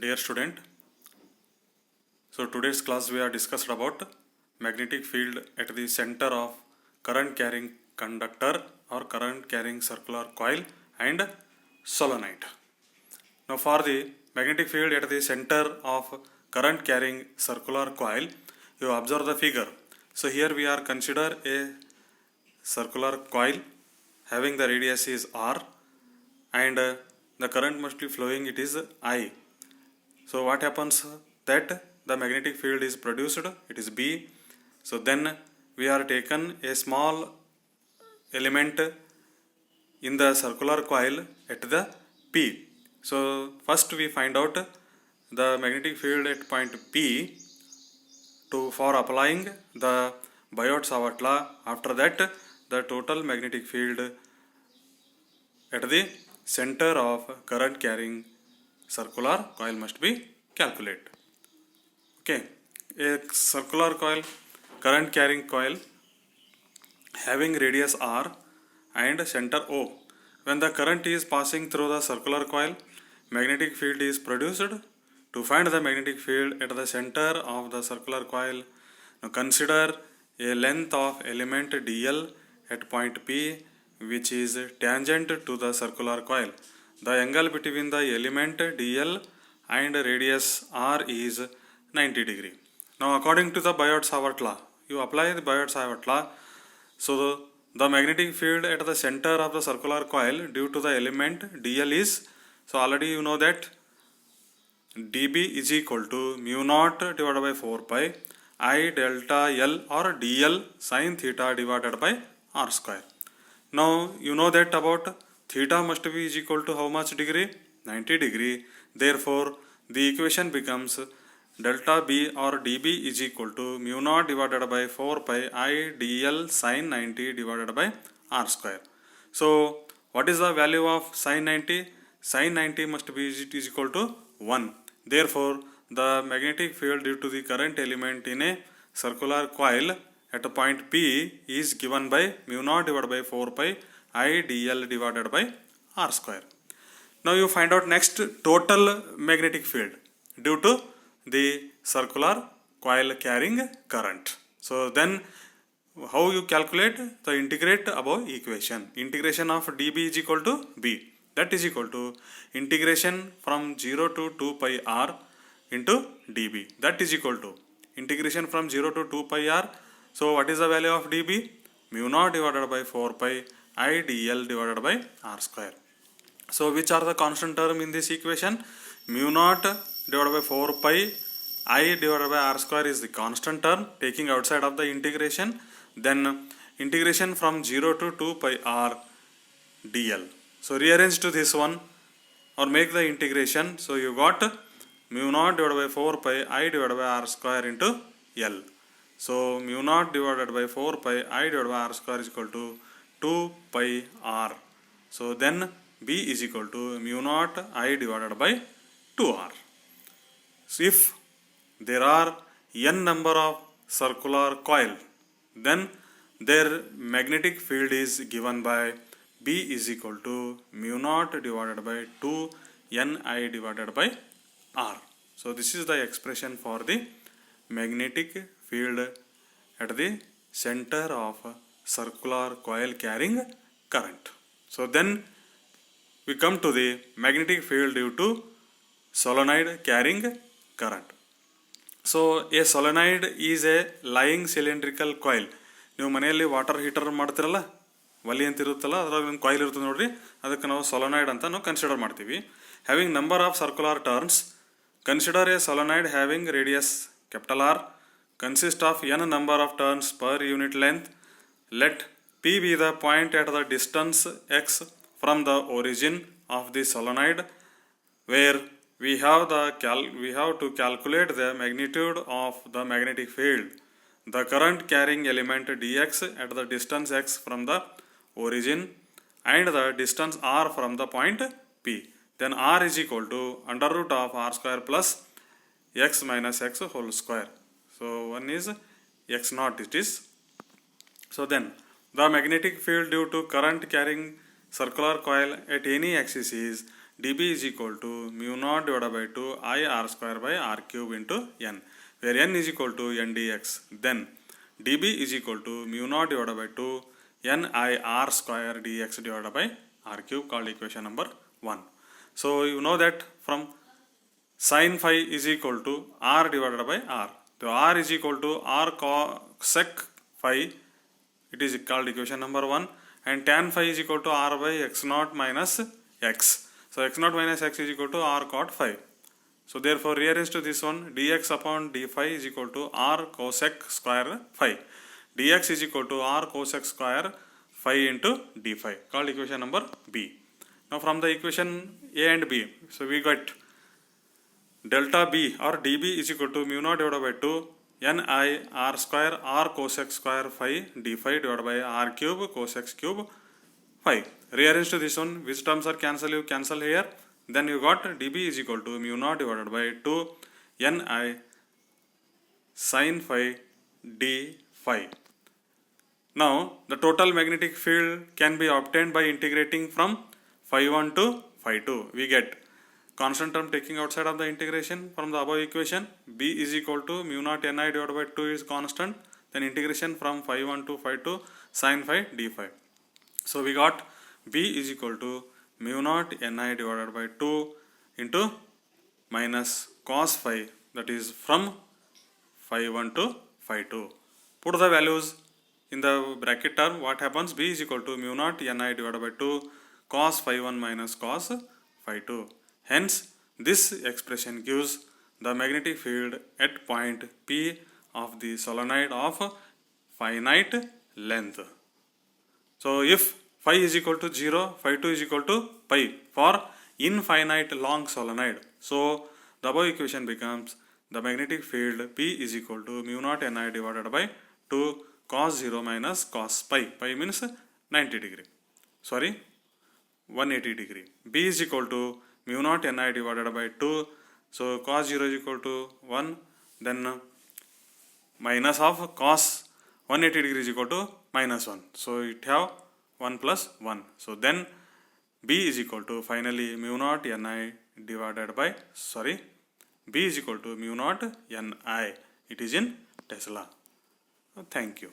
Dear student, so today's class we are discussed about magnetic field at the center of current carrying conductor or current carrying circular coil and solenoid. Now for the magnetic field at the center of current carrying circular coil, you observe the figure. So here we are consider a circular coil having the radius is R and the current must be flowing, it is I. So what happens that the magnetic field is produced, it is B. So then we are taken a small element in the circular coil at the P. So first we find out the magnetic field at point P for applying the Biot-Savart law. After that the total magnetic field at the center of current carrying circular coil must be calculated. Okay, a circular coil, current carrying coil having radius R and center O. When the current is passing through the circular coil, magnetic field is produced. To find the magnetic field at the center of the circular coil, now consider a length of element dl at point P which is tangent to the circular coil. The angle between the element dl and radius r is 90 degree. Now according to the Biot-Savart law, you apply the Biot-Savart law. So the magnetic field at the center of the circular coil due to the element dl is, so already you know that dB is equal to mu naught divided by 4 pi I delta L or dl sin theta divided by r square. Now you know that about theta must be is equal to how much degree? 90 degree. Therefore the equation becomes delta B or dB is equal to mu naught divided by 4 pi I dl sin 90 divided by r square. So what is the value of sin 90? Sin 90 must be is equal to 1. Therefore the magnetic field due to the current element in a circular coil at a point P is given by mu naught divided by 4 pi I dl divided by r square. Now you find out next total magnetic field due to the circular coil carrying current. So then how you calculate? The integrate above equation. Integration of dB is equal to B. That is equal to integration from 0 to 2 pi r into dB. That is equal to integration from 0 to 2 pi r. So what is the value of dB? Mu naught divided by 4 pi I dl divided by r square. So which are the constant term in this equation? Mu naught divided by 4 pi I divided by r square is the constant term taking outside of the integration. Then integration from 0 to 2 pi r dl. So rearrange to this one or make the integration. So you got mu naught divided by 4 pi I divided by r square into L. So mu naught divided by 4 pi I divided by r square is equal to 2 pi r. So then B is equal to mu naught I divided by 2r. So if there are n number of circular coil, then their magnetic field is given by B is equal to mu naught divided by 2 Ni divided by R. So this is the expression for the magnetic field at the center of circular coil carrying current. So then we come to the magnetic field due to solenoid carrying current. So a solenoid is a lying cylindrical coil. ನೀವು ಮನೆಯಲ್ಲಿ water heater ಮಾಡ್ತಿರಲ್ಲ, ಒಲಿ ಅಂತ ಇರುತ್ತಲ್ಲ, ಅದರಾಗ ಒಂದು coil ಇರ್ತದೆ ನೋಡ್ರಿ, ಅದಕ್ಕೆ ನಾವು ಸೊಲನಾಯ್ಡ್ ಅಂತ ನಾವು ಕನ್ಸಿಡರ್ ಮಾಡ್ತೀವಿ. Having number of circular turns, consider a solenoid having radius capital R consist of n number of turns per unit length. Let P be the point at the distance x from the origin of the solenoid where we have to calculate the magnitude of the magnetic field. The current carrying element dx at the distance x from the origin and the distance r from the point P. Then r is equal to under root of r square plus x minus x whole square. So one is x naught it is. So then the magnetic field due to current carrying circular coil at any axis is dB is equal to mu naught divided by 2 I r square by r cube into n, where n is equal to n dx. Then dB is equal to mu naught divided by 2 n I r square dx divided by r cube, called equation number 1. So you know that from sin phi is equal to r divided by r. So r is equal to r cosec phi, it is called equation number 1, and tan phi is equal to r by x naught minus x. So x naught minus x is equal to r cot phi. So therefore rearrange to this one, dx upon d phi is equal to r cosec square phi. Dx is equal to r cosec square phi into d phi, called equation number b. Now from the equation a and b, so we got delta b or dB is equal to mu naught divided by 2 n I r square r cosec square phi d phi divided by r cube cosec cube phi. Rearrange to this one, which terms are cancel, you cancel here. Then you got dB is equal to mu naught divided by 2 n I sin phi d phi. Now the total magnetic field can be obtained by integrating from phi 1 to phi 2. We get constant term taking outside of the integration from the above equation. B is equal to mu naught ni divided by 2 is constant. Then integration from phi 1 to phi 2 sin phi d phi. So we got B is equal to mu naught ni divided by 2 into minus cos phi, that is from phi 1 to phi 2. Put the values in the bracket term. What happens? B is equal to mu naught ni divided by 2 cos phi 1 minus cos phi 2. Hence, this expression gives the magnetic field at point P of the solenoid of finite length. So, if phi is equal to 0, phi 2 is equal to pi for infinite long solenoid. So, the above equation becomes the magnetic field P is equal to mu naught ni divided by 2 cos 0 minus cos pi. Pi means 90 degree. Sorry, 180 degree. B is equal to mu naught ni divided by 2. So cos 0 is equal to 1. Then minus of cos 180 degree is equal to minus 1. So it have 1 plus 1. So then B is equal to finally mu naught ni divided by, B is equal to mu naught ni. It is in Tesla. Thank you.